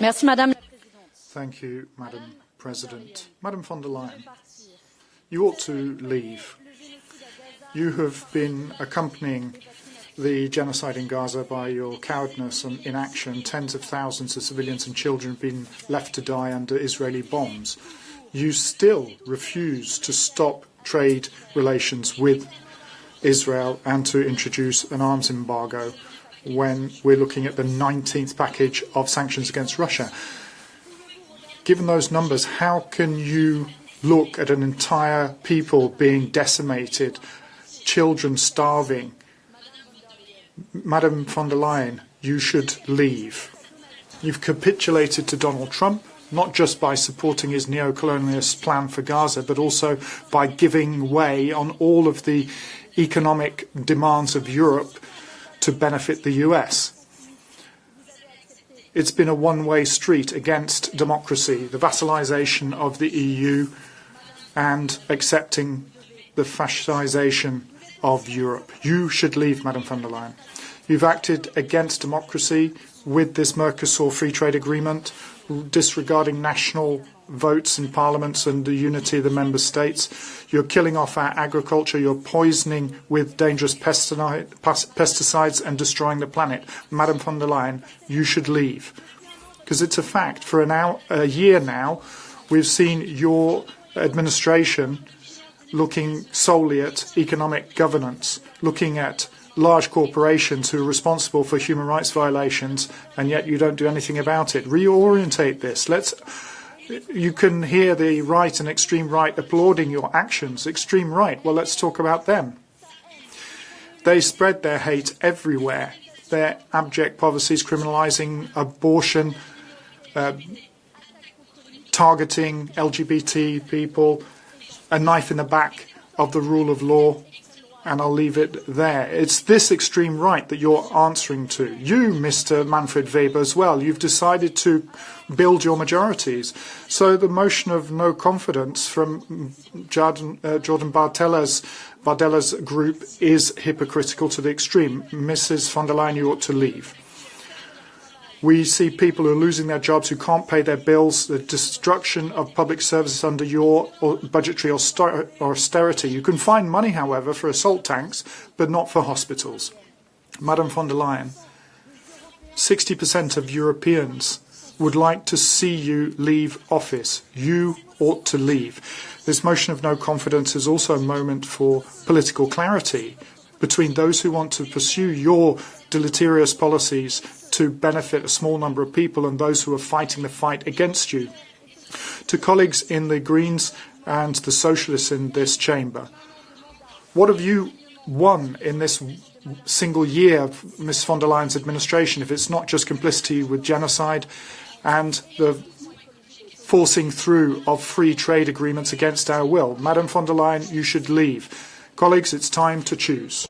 Merci, Madame. Thank you, Madam President. Madam von der Leyen, you ought to leave. You have been accompanying the genocide in Gaza by your cowardice and inaction. Tens of thousands of civilians and children have been left to die under Israeli bombs. You still refuse to stop trade relations with Israel and to introduce an arms embargo when we're looking at the 19th package of sanctions against Russia. Given those numbers, how can you look at an entire people being decimated, children starving? Madam von der Leyen, you should leave. You've capitulated to Donald Trump, not just by supporting his neo-colonialist plan for Gaza, but also by giving way on all of the economic demands of Europe to benefit the US. It's been a one-way street against democracy, the vassalisation of the EU and accepting the fascisation of Europe. You should leave, Madam von der Leyen. You've acted against democracy with this Mercosur free trade agreement, disregarding national votes in parliaments and the unity of the member states. You're killing off our agriculture. You're poisoning with dangerous pesticides and destroying the planet. Madam von der Leyen, you should leave. Because it's a fact. For a year now, we've seen your administration looking solely at economic governance, looking at large corporations who are responsible for human rights violations, and yet you don't do anything about it. Reorientate this. You can hear the right and extreme right applauding your actions. Extreme right, well, let's talk about them. They spread their hate everywhere. Their abject policies, criminalising abortion, targeting LGBT people, a knife in the back of the rule of law, and I'll leave it there. It's this extreme right that you're answering to. You, Mr. Manfred Weber, as well, you've decided to build your majorities. So the motion of no confidence from Jordan Bardella's group is hypocritical to the extreme. Mrs. von der Leyen, you ought to leave. We see people who are losing their jobs, who can't pay their bills, the destruction of public services under your budgetary austerity. You can find money, however, for assault tanks, but not for hospitals. Madam von der Leyen, 60% of Europeans would like to see you leave office. You ought to leave. This motion of no confidence is also a moment for political clarity between those who want to pursue your deleterious policies to benefit a small number of people and those who are fighting the fight against you. To colleagues in the Greens and the Socialists in this chamber, what have you won in this single year of Ms von der Leyen's administration if it's not just complicity with genocide and the forcing through of free trade agreements against our will? Madam von der Leyen, you should leave. Colleagues, it's time to choose.